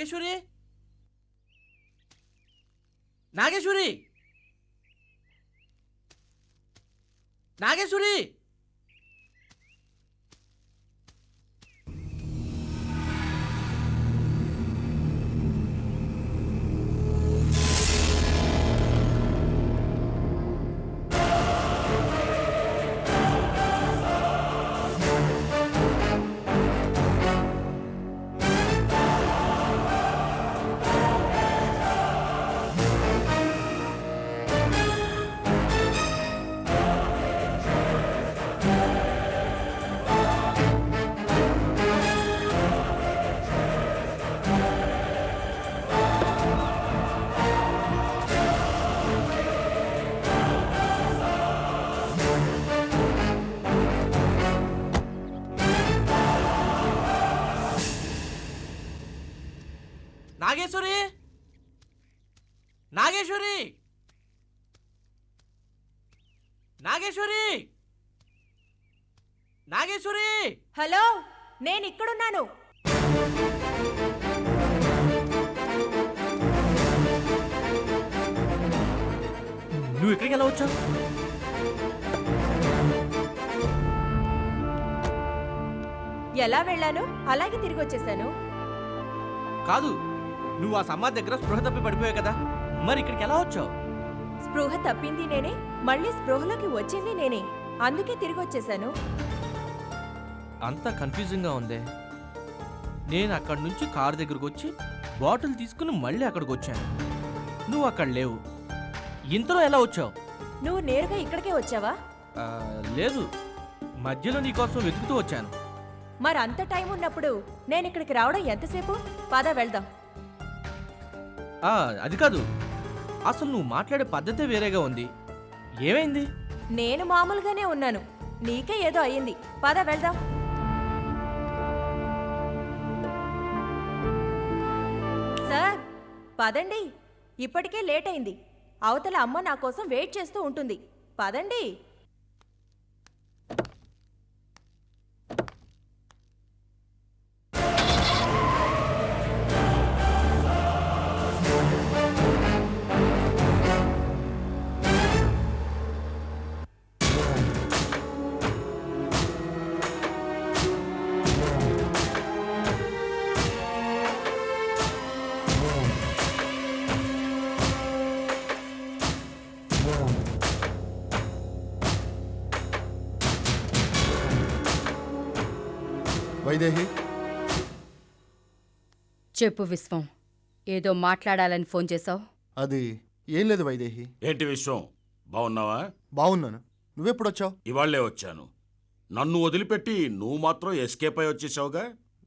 Nageswari Nageswari Nageswari Nageswari Nageswari Nageswari Nageswari hello, నేను ఇక్కడున్నాను. నువ్వు ఇక్కడికి ఎలా వచ్చావు? ఎలా వెళ్ళాను అలాగే తిరిగి వచ్చేసాను. కాదు, నువ్వు ఆ సమాధి దగ్గర స్పృహ తప్పి పడిపోయావు కదా, మరి ఇక్కడికి ఎలా వచ్చావు? స్పృహ తప్పింది నేనే, మళ్ళీ స్పృహలోకి వచ్చింది నేనే, అందుకే తిరిగి వచ్చేసాను. అంతా కన్ఫ్యూజింగ్గా ఉందే. నేను అక్కడి నుంచి కారు దగ్గరకు వచ్చి బాటిల్ తీసుకుని మళ్ళీ అక్కడికి వచ్చాను. నువ్వు అక్కడ లేవు. ఇంతలో ఎలా వచ్చావు? నువ్వు నేరుగా ఇక్కడికే వచ్చావా? లేదు, మధ్యలో నీకోసం వెతుకుతూ వచ్చాను. మరి అంత టైం ఉన్నప్పుడు నేను ఇక్కడికి రావడం ఎంతసేపు? పద వెళ్దాం. అది కాదు, అసలు నువ్వు మాట్లాడే పద్ధతే వేరేగా ఉంది. ఏమైంది? నేను మామూలుగానే ఉన్నాను, నీకే ఏదో అయ్యింది. పద వెళ్దాం. సార్ పదండి, ఇప్పటికే లేట్ అయింది. అవతల అమ్మ నా కోసం వెయిట్ చేస్తూ ఉంటుంది. పదండి. వైదేహి, చెప్పు విశ్వం, ఏదో మాట్లాడాలని ఫోన్ చేశావు. అది ఏం లేదు వైదేహి. ఏంటి విశ్వం, బాగున్నావా? బాగున్నాను. నువ్వెప్పుడొచ్చావు? ఇవాళ్లే వచ్చాను. నన్ను వదిలిపెట్టి నువ్వు మాత్రం ఎస్కేప్ అయి వచ్చేసావుగా.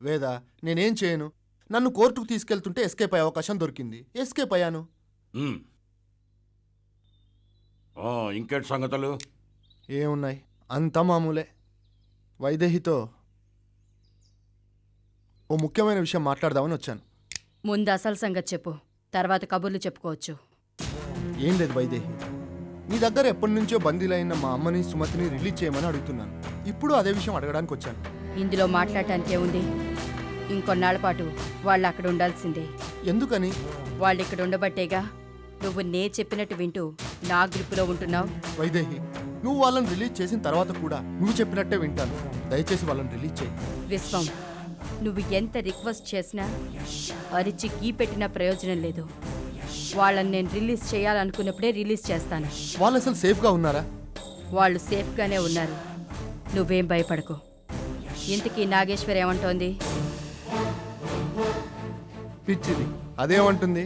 వేదా, నేనేం చేయను. నన్ను కోర్టుకు తీసుకెళ్తుంటే ఎస్కేప్ అయ్యే అవకాశం దొరికింది, ఎస్కేప్ అయ్యాను. ఇంకేంటి సంగతులు? ఏమున్నాయి, అంతా మామూలే. వైదేహితో ఓ ముఖ్యమైన విషయం మాట్లాడదామని వచ్చాను. ముందు అసలు సంగతి చెప్పు, తర్వాత కబుర్లు చెప్పుకోవచ్చు. ఏం లేదు వైదేహి, నీ దగ్గర ఎప్పటి నుంచో బందీలైన మా అమ్మని సుమతిని రిలీజ్ చేయమని అడుగుతున్నాను. ఇప్పుడు అదే విషయం అడగడానికి వచ్చాను. ఇందులో మాట్లాడటానికి ఏముంది? ఇంకొన్నాళ్ల పాటు వాళ్ళు అక్కడ ఉండాల్సిందే. ఎందుకని? వాళ్ళు ఇక్కడ ఉండబట్టేగా నువ్వు నే చెప్పినట్టు వింటూ నా గ్రిప్పులో ఉంటున్నావు. వైదేహి, నువ్వు వాళ్ళని రిలీజ్ చేసిన తర్వాత కూడా నువ్వు చెప్పినట్టే వింటాను. దయచేసి వాళ్ళని రిలీజ్ చేయి. విశ్వం, నువ్వు ఎంత రిక్వెస్ట్ చేసినా అరిచి గీ పెట్టిన ప్రయోజనం లేదు. వాళ్ళని నేను రిలీజ్ చేయాలనుకున్నప్పుడే రిలీజ్ చేస్తాను. వాళ్ళు అసలు సేఫ్గా ఉన్నారా? వాళ్ళు సేఫ్గానే ఉన్నారు, నువ్వేం భయపడకు. ఇంతకీ నాగేశ్వరి ఏమంటోంది? పిచ్చిది, అదేమంటుంది?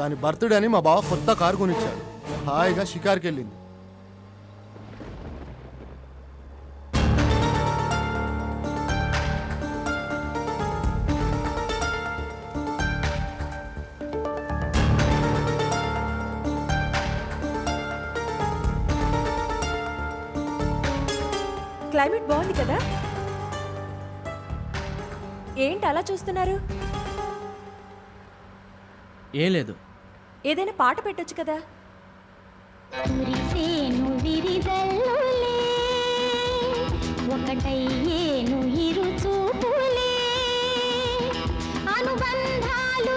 దాని బర్త్డే అని మా బావ కొత్త కారు కొనిచ్చాడు, హాయిగా షికార్కి వెళ్ళింది. క్లైమేట్ బాగుంది కదా? ఏంటి అలా చూస్తున్నారు? ఏం లేదు. ఏదైనా పాట పెట్టొచ్చు కదా? ఒకటయ్యేను ఇరు చూపులే అనుబంధాలు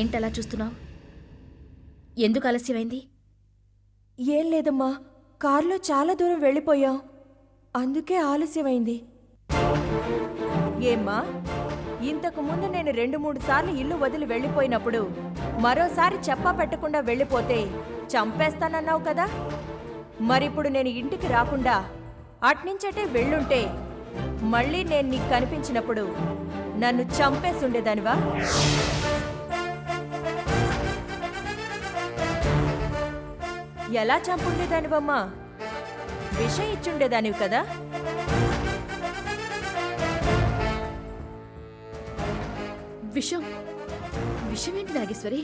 ఏంటలా చూస్తున్నావు? ఎందుకు ఆలస్యమైంది? ఏం లేదమ్మా, కారులో చాలా దూరం వెళ్ళిపోయాం, అందుకే ఆలస్యమైంది. ఏమ్మా, ఇంతకు ముందు నేను 2-3 సార్లు ఇల్లు వదిలి వెళ్ళిపోయినప్పుడు మరోసారి చెప్పా పెట్టకుండా వెళ్ళిపోతే చంపేస్తానన్నావు కదా. మరిప్పుడు నేను ఇంటికి రాకుండా అట్నుంచటే వెళ్ళుంటే మళ్ళీ నేను నీకు కనిపించినప్పుడు నన్ను చంపేసుండేదానివా? ఎలా చంపుండేదానివమ్మా? విషం ఇచ్చుండేదానివి కదా. విషం ఏంటి నాగేశ్వరి?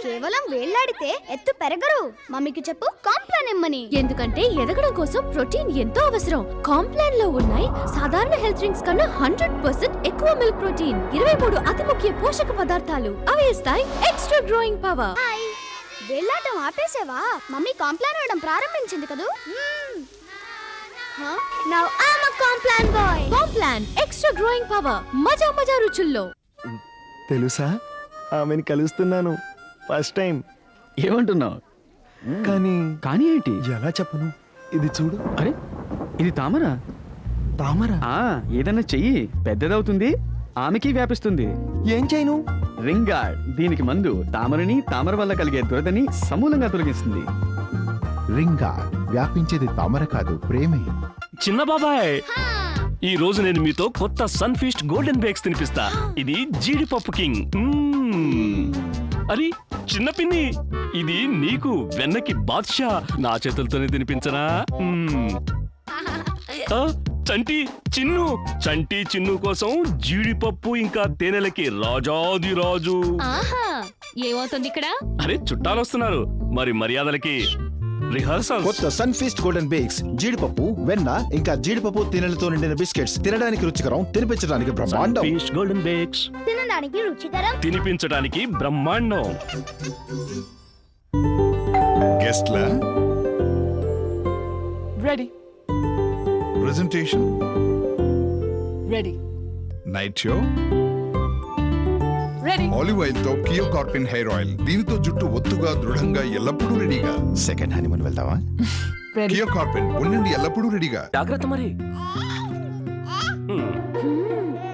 కేవలం వేళ్లాడితే ఎత్తు పెరగరు. మమ్మీకి చెప్పు కాంప్లాన్ ఇమ్మని. ఎందుకంటే ఎదగడం కోసం ప్రోటీన్ ఎంతో అవసరం. కాంప్లాన్ లో ఉన్నాయి సాధారణ హెల్త్ డ్రింక్స్ కన్నా 100% ఎక్కువ మిల్క్ ప్రోటీన్, 23 అతి ముఖ్య పోషక పదార్థాలు. అవి ఇస్తాయి ఎక్స్ట్రా గ్రోయింగ్ పవర్. హాయ్, వేళ్లాటం ఆపేసావా? మమ్మీ కాంప్లాన్ వేయడం ప్రారంభించింది కదూ. Now I am a Complan boy. Complan extra growing power, మజా మజా రుచుల్లో. తెలుసా, ఆమెను కలుస్తున్నాను ఫస్ట్ టైం. ఏమంటున్నావు? కానీ ఏంటి? ఎలా చెప్పను? ఇది చూడు. అరే, ఇది తామర. తామర? ఏదన్నా చెయ్యి, పెద్దదవుతుంది, ఆమెకి వ్యాపిస్తుంది. ఏం చేయను? Ring guard. దీనికి మందు తామరని, తామర వల్ల కలిగే దురదని సమూలంగా తొలగిస్తుంది. రింగా వ్యాపించేది తామర కాదు, ప్రేమే. చిన్న బాబాయ్, ఈ రోజు నేను మీతో కొత్త సన్ ఫీస్ట్ గోల్డెన్ బేక్స్ తినిపిస్తా. ఇది జీడిపప్పు కింగ్. అరే చిన్న పిన్ని, ఇది నీకు వెన్నకి బాద్షా. నా చేతులతోనే తినిపించనా? చంటి చిన్ను కోసం జీడిపప్పు ఇంకా తేనెలకి రాజాది రాజు. ఏమవుతుంది ఇక్కడ? అరే చుట్టాలు వస్తున్నారు, మరి మర్యాదలకి రిహార్సల్. కొత్త సన్ ఫీస్ట్ గోల్డెన్ బేక్స్, జీడిపప్పు, వెన్న ఇంకా జీడిపప్పు తేనెలతో నిండిన బిస్కెట్స్. తినడానికి రుచికరం, తినిపించడానికి బ్రహ్మాండం. ఫీస్ట్ గోల్డెన్ బేక్స్, తినడానికి రుచికరం, తినిపించడానికి బ్రహ్మాండం. గెస్ట్ల ready, presentation ready, night show ready. Olive oil తో కియో కార్పిన్ హెయిర్ ఆయిల్. దీనితో జుట్టు ఒత్తుగా, దృఢంగా, ఎల్లప్పుడూ రెడీగా. సెకండ్ హనీమూన్ వెళ్దామా? కియో కార్పిన్ ఉండండి, ఎల్లప్పుడూ రెడీగా. జాగ్రత్త మరి.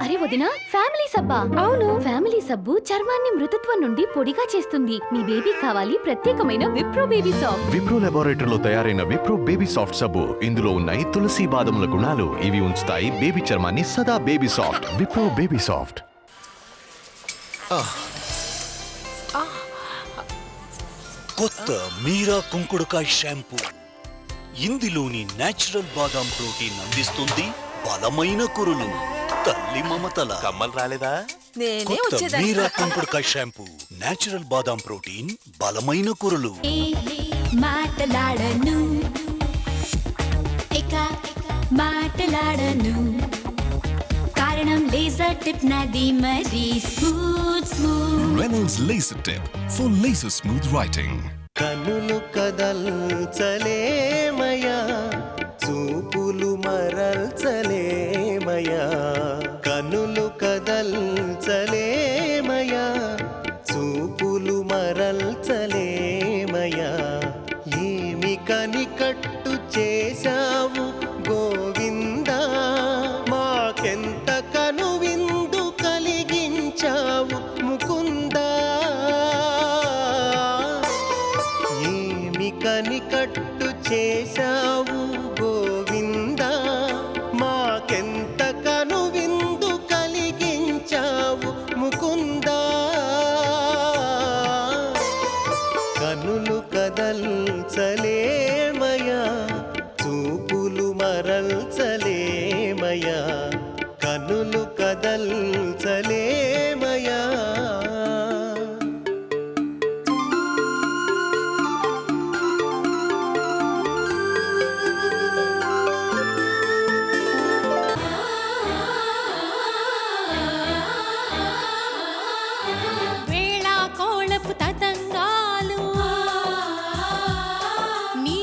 అరే వదినా, ఫ్యామిలీ సబ్బా? అవును, ఫ్యామిలీ సబ్బు చర్మాన్ని మృదుత్వం నుండి పొడిగా చేస్తుంది. మీ బేబీ కావాలి ప్రత్యేకమైన విప్రో బేబీ సాఫ్ట్. విప్రో లాబొరేటరీలో తయారైన విప్రో బేబీ సాఫ్ట్ సబ్బు. ఇందులో ఉన్నాయి తులసి బాదముల గుణాలు. ఇవి ఉంచుతాయి బేబీ చర్మాన్ని సదా baby soft. Wipro baby soft. కొత్త మీరా కుంకుడుకాయ్ షాంపూ. ఇందులోని నేచురల్ బాదాం ప్రోటీన్ అందిస్తుంది బలమైన కురులు. తల్లి మమతల. కమ్మలు రాలేదా? కొత్త మీరా కుంకుడుకాయ్ షాంపూ, నేచురల్ బాదాం ప్రోటీన్, బలమైన కురులు. మాటలాడను, మాటలాడను, కారణం లేజర్ టిప్ నాది మరి. Smooth Reynolds Laser Tip for laser smooth writing. కనులు కదల్చలేమయా, చూపులు మరల్చలేమయా. కనులు కదల్చలేమయా, చూపులు మరల్చలేమయా. ఏమి కనికట్టు చేశావు గోవిందా, మాకెంత కనువిందు కలిగించావు ముకుందా. ఏమి కనికట్టు చేశావు గోవిందా, మాకెంత కనువిందు కలిగించావు ముకుందా. కనులు కదల్చలేమయా, చూపులు మరల్చలేమయా. కనులు కదల్చలేమయా. వేళా కోళపు తతంగాలు, నీ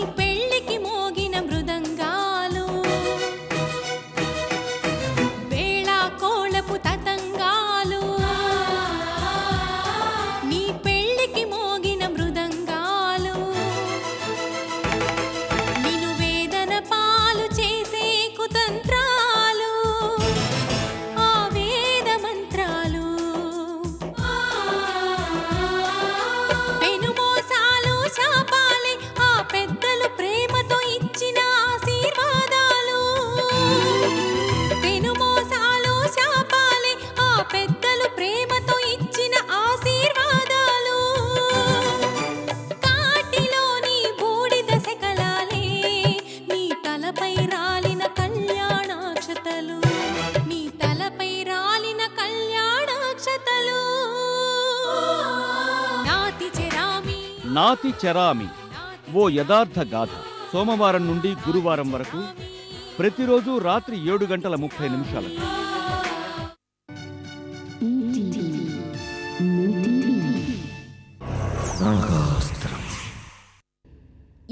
నాతి చరామి ఓ యథార్థ గాథ సోమవారం నుండి గురువారం వరకు ప్రతిరోజు రాత్రి 7:30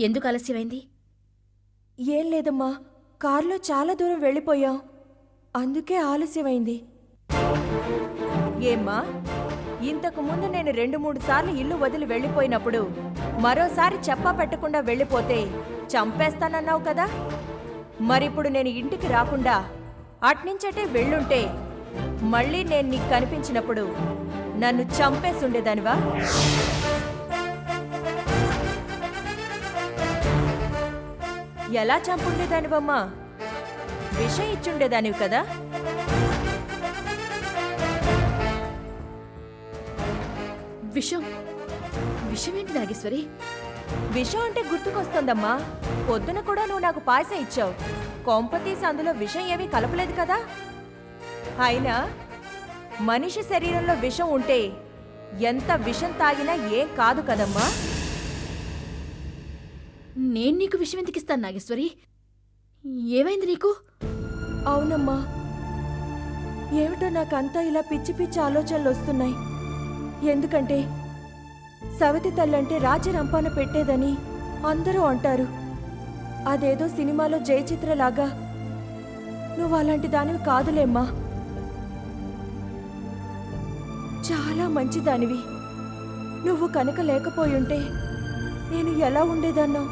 ఎందుకు ఆలస్యమైంది? ఏం లేదమ్మా, కారులో చాలా దూరం వెళ్ళిపోయాం, అందుకే ఆలస్యమైంది. ఏమ్మా, ఇంతకు ముందు నేను 2-3 సార్లు ఇల్లు వదిలి వెళ్ళిపోయినప్పుడు మరోసారి చెప్పా పెట్టకుండా వెళ్ళిపోతే చంపేస్తానన్నావు కదా. మరిప్పుడు నేను ఇంటికి రాకుండా అట్నుంచటే వెళ్ళుంటే మళ్ళీ నేను నీకు కనిపించినప్పుడు నన్ను చంపేసుండేదానివా? ఎలా చంపుండేదానివమ్మా? విషం ఇచ్చుండేదానివి కదా. విషం విషమేంటి నాగేశ్వరి? విషం అంటే గుర్తుకొస్తుందమ్మా, పొద్దున కూడా నువ్వు నాకు పాయసం ఇచ్చావు. కొంపతీసి అందులో విషం ఏమీ కలపలేదు కదా. అయినా మనిషి శరీరంలో విషం ఉంటే ఎంత విషం తాగినా ఏం కాదు కదమ్మా. నేను నీకు విషం ఎందుకు ఇస్తాను నాగేశ్వరి? ఏమైంది నీకు? అవునమ్మా, ఏమిటో నాకంతా ఇలా పిచ్చి పిచ్చి ఆలోచనలు వస్తున్నాయి. ఎందుకంటే సవతి తల్లంటే రాజ్యరంపాన పెట్టేదని అందరూ అంటారు. అదేదో సినిమాలో జయచిత్రలాగా నువ్వు అలాంటి దానివి కాదులేమ్మా. చాలా మంచిదానివి. నువ్వు కనుక లేకపోయుంటే నేను ఎలా ఉండేదన్నో.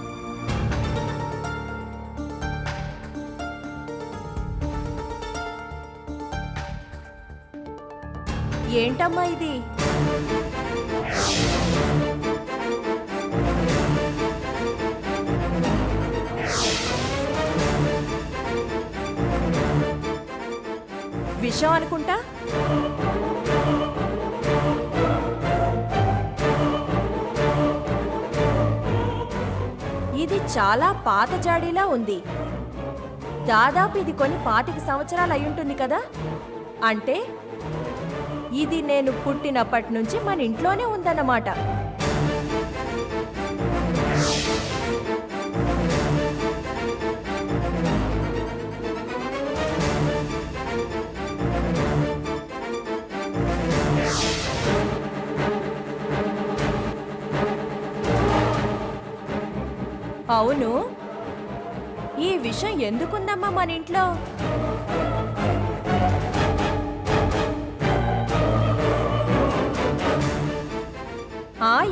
ఏంటమ్మా ఇది? విషం అనుకుంటా. ఇది చాలా పాత జాడీలా ఉంది. దాదాపు ఇది కొన్ని 25 సంవత్సరాలు అయ్యుంటుంది కదా. అంటే ఇది నేను పుట్టినప్పటి నుంచి మన ఇంట్లోనే ఉందన్నమాట. అవును, ఈ విషయం ఎందుకుందమ్మా మన ఇంట్లో?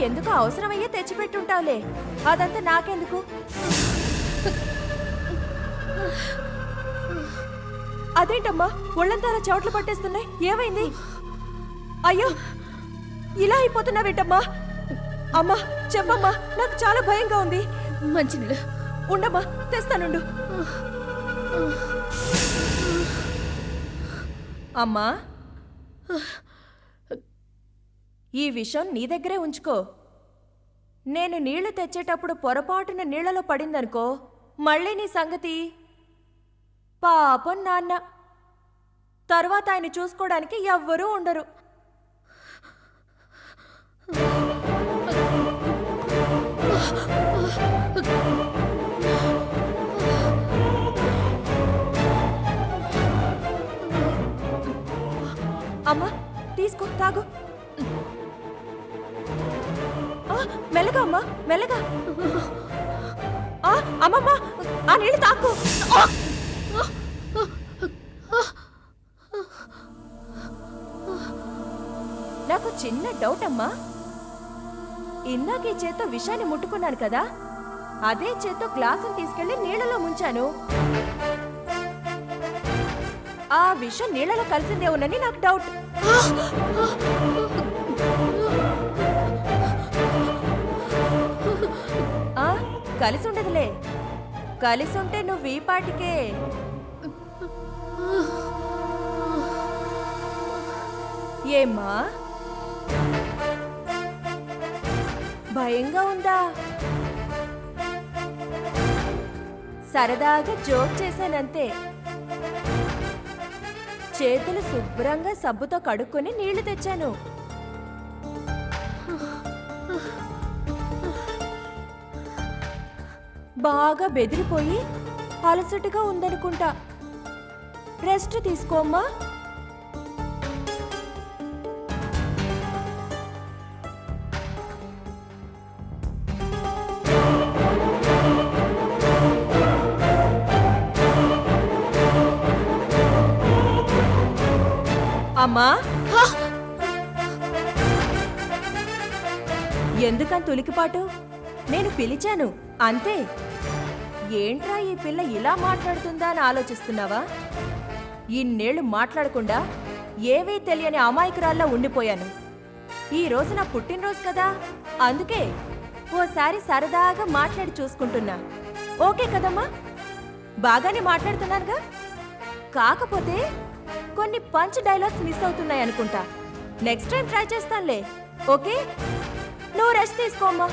ఎందుకు అవసరమయ్యే తెచ్చిపెట్టుంటావులే, అదంతా నాకెందుకు? అదేంటమ్మా ఒళ్ళంతా చోట్లు పట్టేస్తున్నాయి, ఏమైంది? అయ్యో, ఇలా అయిపోతున్నావేంటమ్మా? అమ్మా చెప్పమ్మా, నాకు చాలా భయంగా ఉంది. మంచినీళ్ళు ఉండమ్మా, తెస్తానుండు. అమ్మా, ఈ విషయం నీ దగ్గరే ఉంచుకో. నేను నీళ్లు తెచ్చేటప్పుడు పొరపాటున నీళ్లలో పడిందనుకో, మళ్ళీ నీ సంగతి. పాపం నాన్న, తర్వాత ఆయన చూసుకోవడానికి ఎవ్వరూ ఉండరు. అమ్మా తీసుకో, తాగు. మెల్లగా అమ్మా, మెల్లగా. అమ్మమ్మ, ఆ నీళ్ళు తాకు. నాకు చిన్న డౌట్ అమ్మా. ఇందాక ఈ చేత్తో విషాన్ని ముట్టుకున్నాను కదా, అదే చేత్తో గ్లాసును తీసుకెళ్లి నీళ్లలో ముంచాను. ఆ విషం నీళ్లలో కలిసిందేమోనని నాకు డౌట్. కలిసి ఉండదులే, కలిసి ఉంటే నువ్వు ఈ పాటికే. ఏమ్మా, భయంగా ఉందా? సరదాగా జోక్ చేశానంతే. చేతులు శుభ్రంగా సబ్బుతో కడుక్కొని నీళ్లు తెచ్చాను. బాగా బెదిరిపోయి అలసటగా ఉందనుకుంటా. రెస్ట్ తీసుకోమ్మా. అమ్మా, ఎందుకంత ఉలికిపాటు? నేను పిలిచాను అంతే. ఏంట్రా ఈ పిల్ల ఇలా మాట్లాడుతుందా అని ఆలోచిస్తున్నావా? ఇన్నేళ్లు మాట్లాడకుండా ఏవీ తెలియని అమాయకురాల్లా ఉండిపోయాను. ఈ రోజు నా పుట్టినరోజు కదా, అందుకే ఓసారి సరదాగా మాట్లాడి చూసుకుంటున్నా. ఓకే కదమ్మా? బాగానే మాట్లాడుతున్నానుగా. కాకపోతే కొన్ని పంచ్ డైలాగ్స్ మిస్ అవుతున్నాయి అనుకుంటా. నెక్స్ట్ టైం ట్రై చేస్తానులే. ఓకే, నువ్వు రెస్ట్ తీసుకోమ్మా.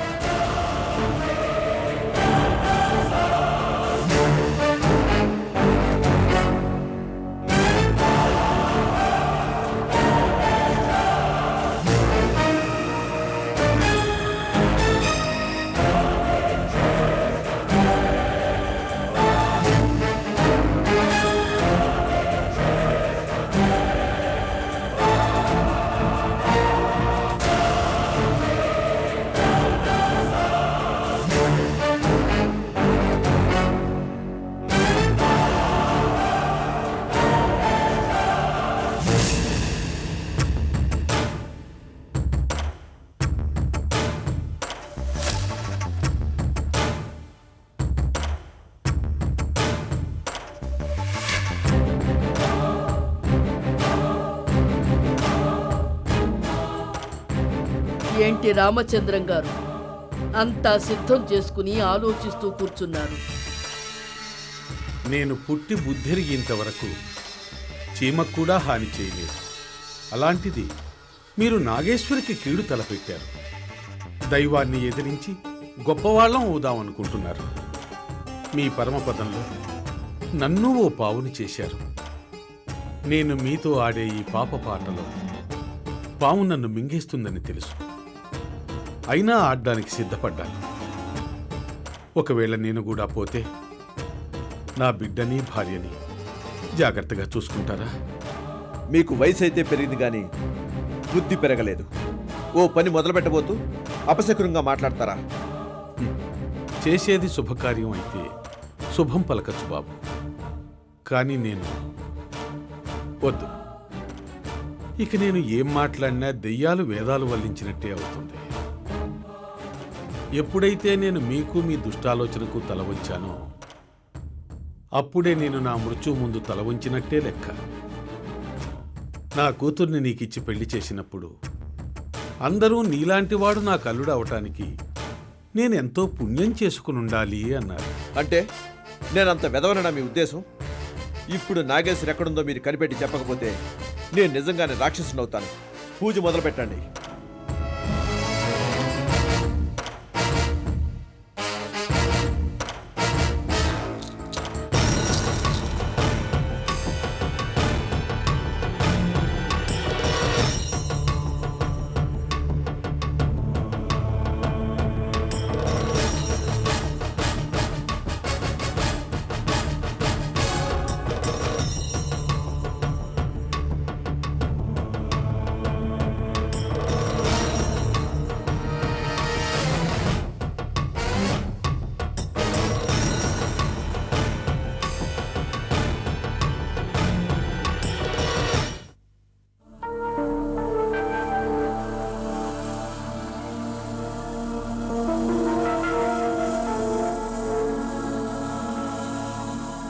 ఏంటి రామచంద్రం గారు, అంతా సిద్ధం చేసుకుని ఆలోచిస్తూ కూర్చున్నారు? నేను పుట్టి బుద్ధిరిగేంత వరకు చీమకు కూడా హాని చేయలేదు. అలాంటిది మీరు నాగేశ్వరికి కీడు తలపెట్టారు. దైవాన్ని ఎదిరించి గొప్పవాళ్ళం అవుదామనుకుంటున్నారు. మీ పరమపదంలో నన్ను ఓ పావుని చేశారు. నేను మీతో ఆడే ఈ పాప పాటలో పాము నన్ను మింగేస్తుందని తెలుసు. అయినా ఆడడానికి సిద్ధపడ్డాను. ఒకవేళ నేను కూడా పోతే నా బిడ్డని భార్యని జాగ్రత్తగా చూసుకుంటారా? మీకు వయసు అయితే పెరిగింది కానీ బుద్ధి పెరగలేదు. ఓ పని మొదలు పెట్టబోతూ అపశకునంగా మాట్లాడతారా? చేసేది శుభకార్యం అయితే శుభం పలకచ్చు బాబు. కానీ నేను వద్దు. ఇక నేను ఏం మాట్లాడినా దెయ్యాలు వేదాలు వల్లించినట్టే అవుతుంది. ఎప్పుడైతే నేను మీకు మీ దుష్టాలోచనకు తల వంచానో అప్పుడే నేను నా మృత్యు ముందు తల వంచినట్టే లెక్క. నా కూతుర్ని నీకిచ్చి పెళ్లి చేసినప్పుడు అందరూ నీలాంటి వాడు నాకు అల్లుడు అవటానికి నేనెంతో పుణ్యం చేసుకుని ఉండాలి అన్నారు. అంటే నేనంత వెదవనడా మీ ఉద్దేశం? ఇప్పుడు నాగేశ్వరి ఎక్కడుందో మీరు కనిపెట్టి చెప్పకపోతే నేను నిజంగానే రాక్షసుని అవుతాను. పూజ మొదలు పెట్టండి.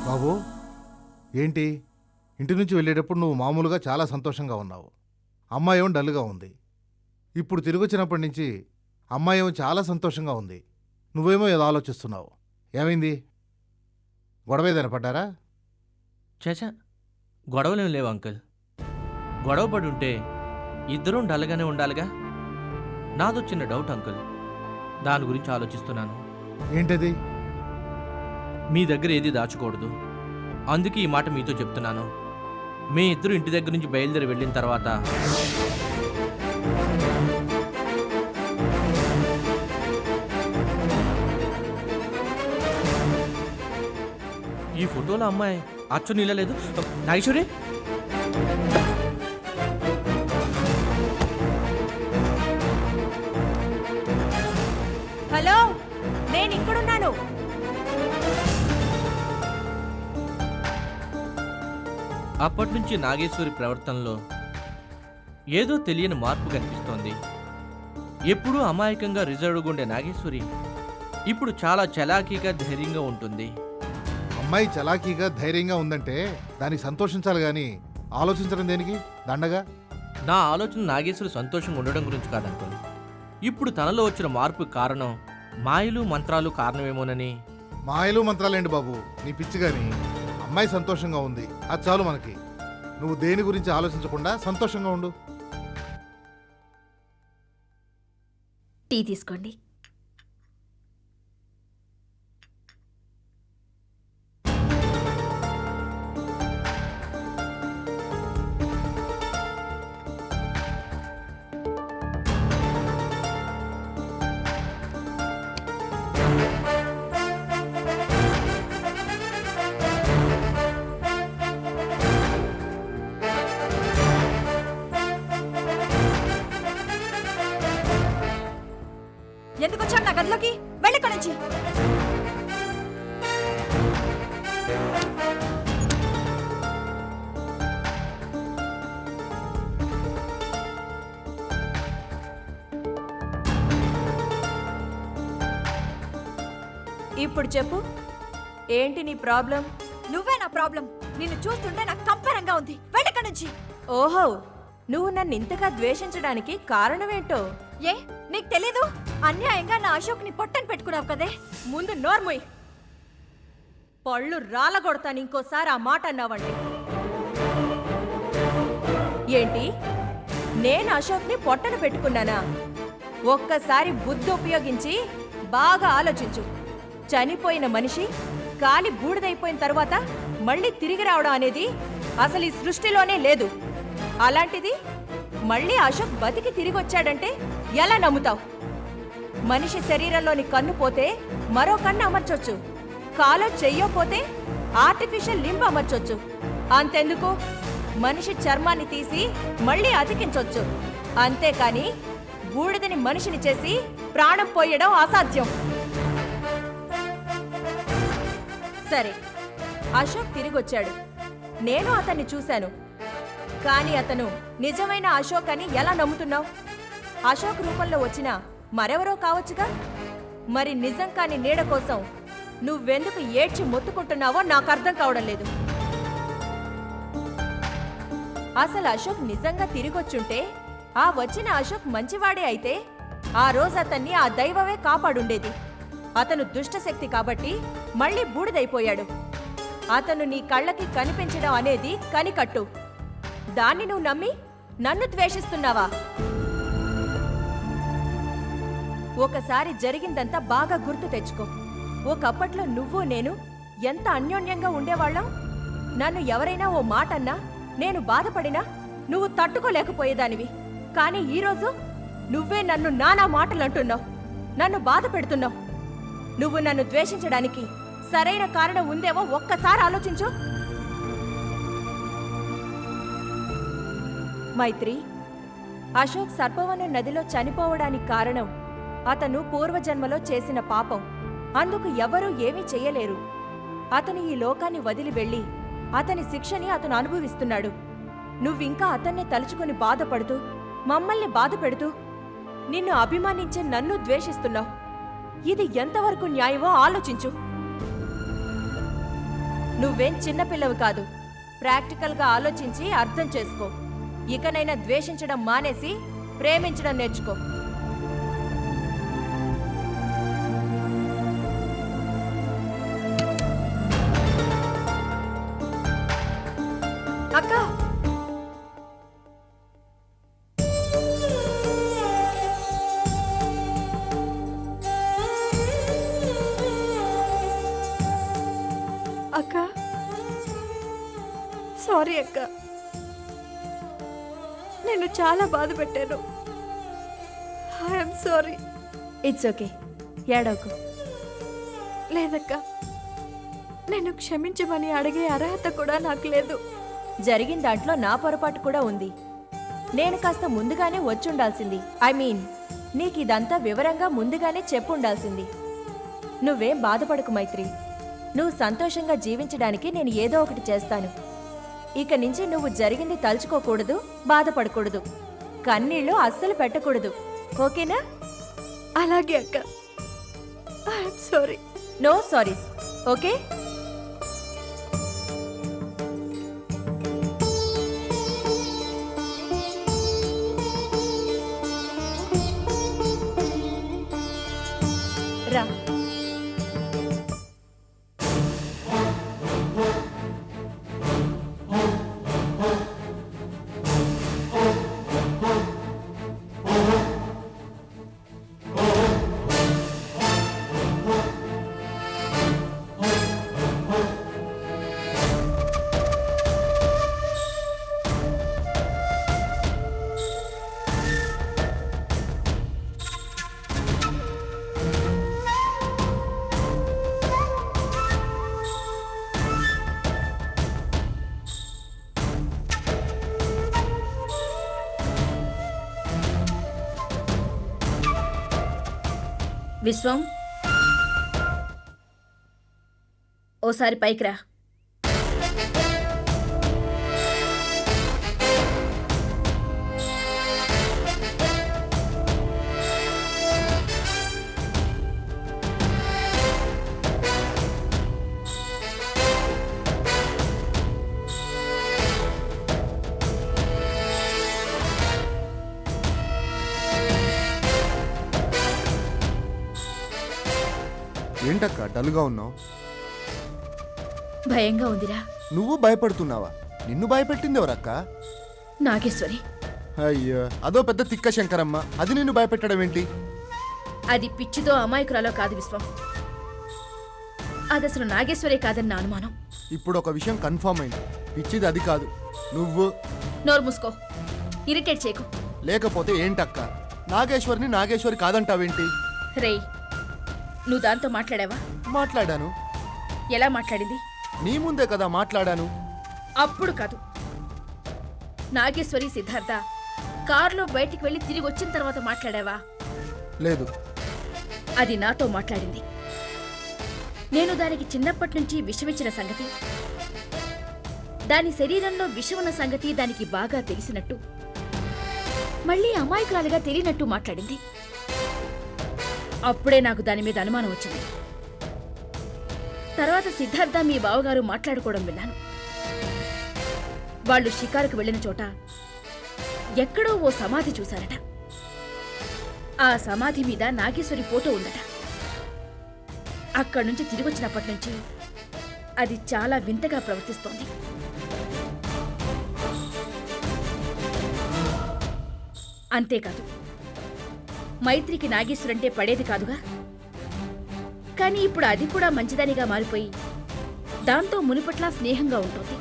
బాబు, ఏంటి ఇంటి నుంచి వెళ్ళేటప్పుడు నువ్వు మామూలుగా చాలా సంతోషంగా ఉన్నావు. అమ్మాయేమో డల్గా ఉంది. ఇప్పుడు తిరిగి వచ్చినప్పటి నుంచి అమ్మాయేమో చాలా సంతోషంగా ఉంది. నువ్వేమో ఏదో ఆలోచిస్తున్నావు. ఏమైంది? గొడవ ఏదైనా పడ్డారా? చేచా, గొడవలేం లేవు అంకుల్. గొడవ పడి ఉంటే ఇద్దరం డల్గానే ఉండాలిగా. నాదొచ్చిన డౌట్ అంకుల్, దాని గురించి ఆలోచిస్తున్నాను. ఏంటది? మీ దగ్గర ఏది దాచకూడదు, అందుకే ఈ మాట మీతో చెప్తున్నాను. మీ ఇద్దరు ఇంటి దగ్గర నుంచి బయలుదేరి వెళ్ళిన తర్వాత ఫోటోలో అమ్మాయి అచ్చు నిలలేదు. నాగేశ్వరి, హలో, నేను ఇక్కడున్నాను. అప్పటి నుంచి నాగేశ్వరి ప్రవర్తనలో ఏదో తెలియని మార్పు కనిపిస్తోంది. ఎప్పుడూ అమాయకంగా రిజర్వ్గా ఉండే నాగేశ్వరి ఇప్పుడు చాలా చలాకీగా ధైర్యంగా ఉంటుంది. అమ్మాయి చలాకీగా ధైర్యంగా ఉందంటే దానికి సంతోషించాలి కానీ ఆలోచించడం దేనికి దండగా? నా ఆలోచన నాగేశ్వరి సంతోషంగా ఉండడం గురించి కాదంకుల్. ఇప్పుడు తనలో వచ్చిన మార్పు కారణం మాయలు మంత్రాలు కారణమేమోనని. మాయలు మంత్రాలేంటి బాబు, నీ పిచ్చి గాని. అమ్మాయి సంతోషంగా ఉంది, అది చాలు మనకి. నువ్వు దేని గురించి ఆలోచించకుండా సంతోషంగా ఉండు. టీ తీసుకోండి. ఎందుకు వచ్చాడు నా గదిలోకి? వెళ్ళి ఇక్కడి నుంచి. ఇప్పుడు చెప్పు, ఏంటి నీ ప్రాబ్లం? నువ్వే నా ప్రాబ్లం. నిన్ను చూస్తుంటే నాకు కంపరంగా ఉంది. వెళ్ళి ఇక్కడి నుంచి. ఓహో, నువ్వు నన్ను ఇంతగా ద్వేషించడానికి కారణమేంటో? ఏ నీకు తెలీదు? అన్యాయంగా నా అశోక్ని పొట్టని పెట్టుకున్నావు కదే. ముందు నోర్మోయ్, పళ్ళు రాలగొడతాను ఇంకోసారి ఆ మాట అన్నావండి. ఏంటి, నేను అశోక్ని పొట్టను పెట్టుకున్నానా? ఒక్కసారి బుద్ధి ఉపయోగించి బాగా ఆలోచించు. చనిపోయిన మనిషి కాలి బూడిదైపోయిన తర్వాత మళ్ళీ తిరిగి రావడం అనేది అసలు ఈ సృష్టిలోనే లేదు. అలాంటిది మళ్ళీ అశోక్ బతికి తిరిగి వచ్చాడంటే ఎలా నమ్ముతావు? మనిషి శరీరంలోని కన్ను పోతే మరో కన్ను అమర్చొచ్చు, కాలో చెయ్యపోతే ఆర్టిఫిషియల్ లింబ్ అమర్చొచ్చు. అంతెందుకు, మనిషి చర్మాన్ని తీసి మళ్ళీ అతికించొచ్చు. అంతేకాని బూడిదని మనిషిని చేసి ప్రాణం పోయడం అసాధ్యం. సరే, అశోక్ తిరిగొచ్చాడు, నేను అతన్ని చూశాను. కానీ అతను నిజమైన అశోక్ అని ఎలా నమ్ముతున్నావు? అశోక్ రూపంలో వచ్చిన మరెవరో కావచ్చుగా. మరి నిజం కాని నీడ కోసం నువ్వెందుకు ఏడ్చి మొత్తుకుంటున్నావో నాకు అర్థం కావడం లేదు. అసలు అశోక్ నిజంగా తిరిగొచ్చుంటే, ఆ వచ్చిన అశోక్ మంచివాడే అయితే ఆ రోజు అతన్ని ఆ దైవమే కాపాడుండేది. అతను దుష్టశక్తి కాబట్టి మళ్ళీ బూడిదైపోయాడు. అతను నీ కళ్ళకి కనిపించడం అనేది కనికట్టు. దాన్ని నువ్వు నమ్మి నన్ను ద్వేషిస్తున్నావా? ఒకసారి జరిగిందంతా బాగా గుర్తు తెచ్చుకో. ఒకప్పట్లో నువ్వు నేను ఎంత అన్యోన్యంగా ఉండేవాళ్ళం. నన్ను ఎవరైనా ఓ మాట అన్నా, నేను బాధపడినా నువ్వు తట్టుకోలేకపోయేదానివి. కానీ ఈరోజు నువ్వే నన్ను నానా మాటలు అంటున్నావు, నన్ను బాధ పెడుతున్నావు. నువ్వు నన్ను ద్వేషించడానికి సరైన కారణం ఉందేమో ఒక్కసారి ఆలోచించు. మైత్రి, అశోక్ సర్పవనం నదిలో చనిపోవడానికి కారణం అతను పూర్వజన్మలో చేసిన పాపం. అందుకు ఎవరూ ఏమీ చెయ్యలేరు. అతను ఈ లోకాన్ని వదిలి వెళ్ళి అతని శిక్షని అతను అనుభవిస్తున్నాడు. నువ్వింకా అతన్నే తలుచుకుని బాధపడుతూ, మమ్మల్ని బాధ పెడుతూ, నిన్ను అభిమానించే నన్ను ద్వేషిస్తున్నావు. ఇది ఎంతవరకు న్యాయమో ఆలోచించు. నువ్వేం చిన్నపిల్లవి కాదు. ప్రాక్టికల్గా ఆలోచించి అర్థం చేసుకో. ఇకనైనా ద్వేషించడం మానేసి ప్రేమించడం నేర్చుకో. అక్క, అక్క, సారీ అక్క, నేను చాలా బాధ పెట్టాను. I'm sorry. ఇట్స్ ఓకే, ఏడవకు. లేదక్క, నేను క్షమించమని అడిగే అర్హత కూడా నాకు లేదు. జరిగిన దాంట్లో నా పొరపాటు కూడా ఉంది. నేను కాస్త ముందుగానే వచ్చుండాల్సింది. నీకు ఇదంతా వివరంగా ముందుగానే చెప్పుండాల్సింది. నువ్వేం బాధపడకు మైత్రి. నువ్వు సంతోషంగా జీవించడానికి నేను ఏదో ఒకటి చేస్తాను. ఇక నుంచి నువ్వు జరిగింది తలుచుకోకూడదు, బాధపడకూడదు, కన్నీళ్లు అస్సలు పెట్టకూడదు. ఓకేనా? అలాగే అక్క. సారీ. No sorries. ఓకే? రా. విశ్వం, ఓసారి పైకి రా. ఏంటక్క డల్గా ఉన్నావు? భయంగా ఉందిరా. నువ్వు భయపడుతున్నావా? నిన్ను భయపెట్టింది ఎవరక్క? నాగేశ్వరి. అయ్యో, అదో పెద్ద తిక్క శంకరమ్మ. అది నిన్ను భయపెట్టడం ఏంటి? అది పిచ్చితో అమాయకురాలో కాదు విశ్వం. అది అసలు నాగేశ్వరే కాదని నా అనుమానం. ఇప్పుడు ఒక విషయం కన్ఫర్మ్ అయింది. పిచ్చిది అది కాదు, నువ్వు. నోరు మూసుకో, ఇరిటేట్ చేయకు. లేకపోతే ఏంటక్క, నాగేశ్వరిని నాగేశ్వరి కాదంటావేంటి? రేయ్, నువ్వు దాంతో మాట్లాడావా? మాట్లాడాను. ఎలా మాట్లాడింది? నీ ముందే కదా మాట్లాడాను. అప్పుడు కాదు, నాగేశ్వరి సిద్ధార్థ కారులో బయటికి వెళ్ళి తిరిగి వచ్చిన తర్వాత మాట్లాడావా? లేదు. అది నాతో మాట్లాడింది. నేను దానికి చిన్నప్పటి నుంచి విషమిచ్చిన సంగతి, దాని శరీరంలో విషం ఉన్న సంగతి దానికి బాగా తెలిసినట్టు, మళ్ళీ అమాయకురాలిగా తెలియనట్టు మాట్లాడింది. అప్పుడే నాకు దాని మీద అనుమానం వచ్చింది. తర్వాత సిద్ధార్థ మీ బావగారు మాట్లాడుకోవడం విన్నాను. వాళ్ళు షికారుకు వెళ్లిన చోట ఎక్కడో ఓ సమాధి చూశారట. ఆ సమాధి మీద నాగేశ్వరి ఫోటో ఉందట. అక్కడి నుంచి తిరిగొచ్చినప్పటి నుంచి అది చాలా వింతగా ప్రవర్తిస్తోంది. అంతేకాదు, మైత్రికి నాగేశ్వరంటే పడేది కాదుగా. కానీ ఇప్పుడు అది కూడా మంచిదానిగా మారిపోయి దాంతో మునిపట్లా స్నేహంగా ఉంటుంది.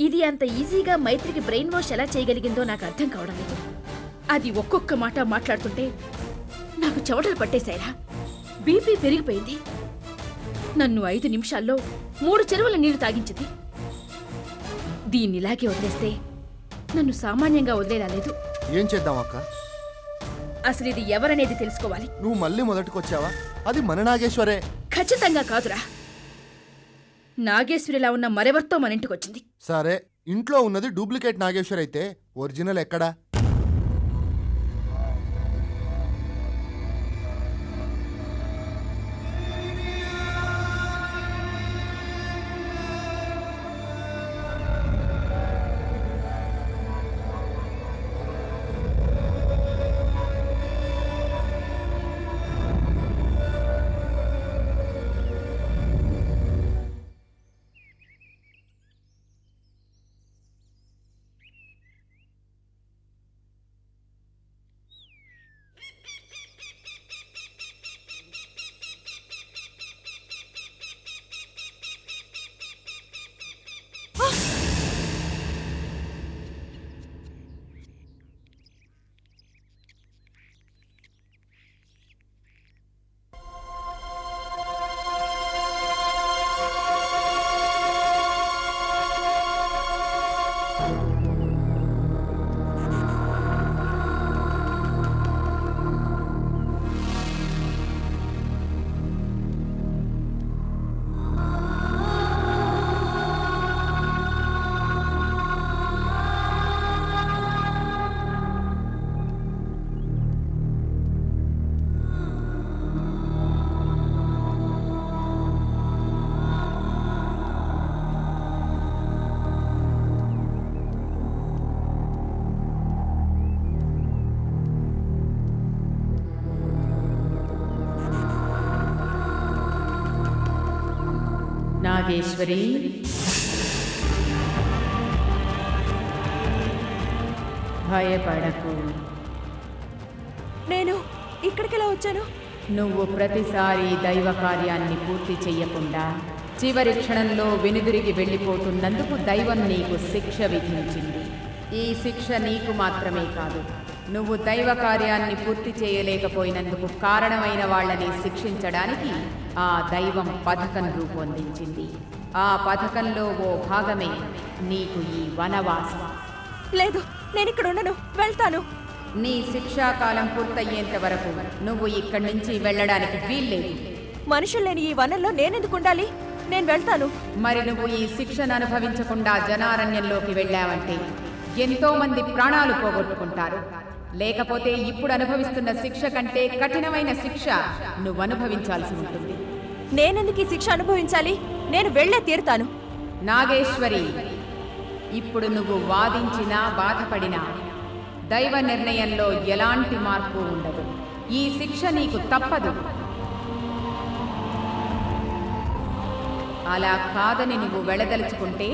ఇది అంత ఈజీగా మైత్రికి బ్రెయిన్ వాష్ ఎలా చేయగలిగిందో నాకు అర్థం కావడం లేదు. అది ఒక్కొక్క మాట మాట్లాడుతుంటే నాకు చెమటలు పట్టేశాయిరా. బీపీ పెరిగిపోయింది. నన్ను 5 నిమిషాల్లో 3 చెరువుల నీళ్లు తాగించింది. దీన్నిలాగే వదిలేస్తే నన్ను సామాన్యంగా వదిలేలా లేదు. ఏం చేద్దాం అక్క? అసలు ఇది ఎవరనేది తెలుసుకోవాలి. నువ్వు మళ్ళీ మొదటికొచ్చావా? అది మన నాగేశ్వరే. ఖచ్చితంగా కాదురా. నాగేశ్వరిలా ఉన్న మరెవరితో మన ఇంటికొచ్చింది. సరే, ఇంట్లో ఉన్నది డూప్లికేట్ నాగేశ్వర్ అయితే ఒరిజినల్ ఎక్కడా? నాగేశ్వరి, భయపడకు. నేను ఇక్కడికెలా వచ్చాను? నువ్వు ప్రతిసారి దైవ కార్యాన్ని పూర్తి చెయ్యకుండా చివరి క్షణంలో వెనుదిరిగి వెళ్ళిపోతున్నందుకు దైవం నీకు శిక్ష విధించింది. ఈ శిక్ష నీకు మాత్రమే కాదు, నువ్వు దైవ కార్యాన్ని పూర్తి చేయలేకపోయినందుకు కారణమైన వాళ్ళని శిక్షించడానికి ఆ దైవం పథకం రూపొందించింది. ఆ పథకంలో ఓ భాగమే నీకు ఈ వనవాసం. లేదు, నేను ఇక్కడ ఉండను, వెళ్తాను. నీ శిక్షాకాలం పూర్తయ్యేంత వరకు నువ్వు ఇక్కడి నుంచి వెళ్ళడానికి వీల్లేదు. మనుషులు లేని ఈ వనంలో నేనెందుకు ఉండాలి? నేను వెళ్తాను. మరి నువ్వు ఈ శిక్షను అనుభవించకుండా జనారణ్యంలోకి వెళ్ళావంటే ఎంతో మంది ప్రాణాలు పోగొట్టుకుంటారు. లేకపోతే ఇప్పుడు అనుభవిస్తున్న శిక్ష కంటే కఠినమైన శిక్ష నువ్వు అనుభవించాల్సి ఉంటుంది. నేనెందుకు ఈ శిక్ష అనుభవించాలి? నేను వెళ్ళే తీరుతాను. నాగేశ్వరి, ఇప్పుడు నువ్వు వాదించినా బాధపడినా దైవ నిర్ణయంలో ఎలాంటి మార్పు ఉండదు. ఈ శిక్ష నీకు తప్పదు. అలా కాదని నువ్వు వెళ్ళదలుచుకుంటే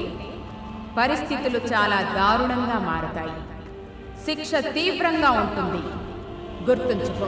పరిస్థితులు చాలా దారుణంగా మారతాయి. శిక్ష తీవ్రంగా ఉంటుంది, గుర్తుంచుకో.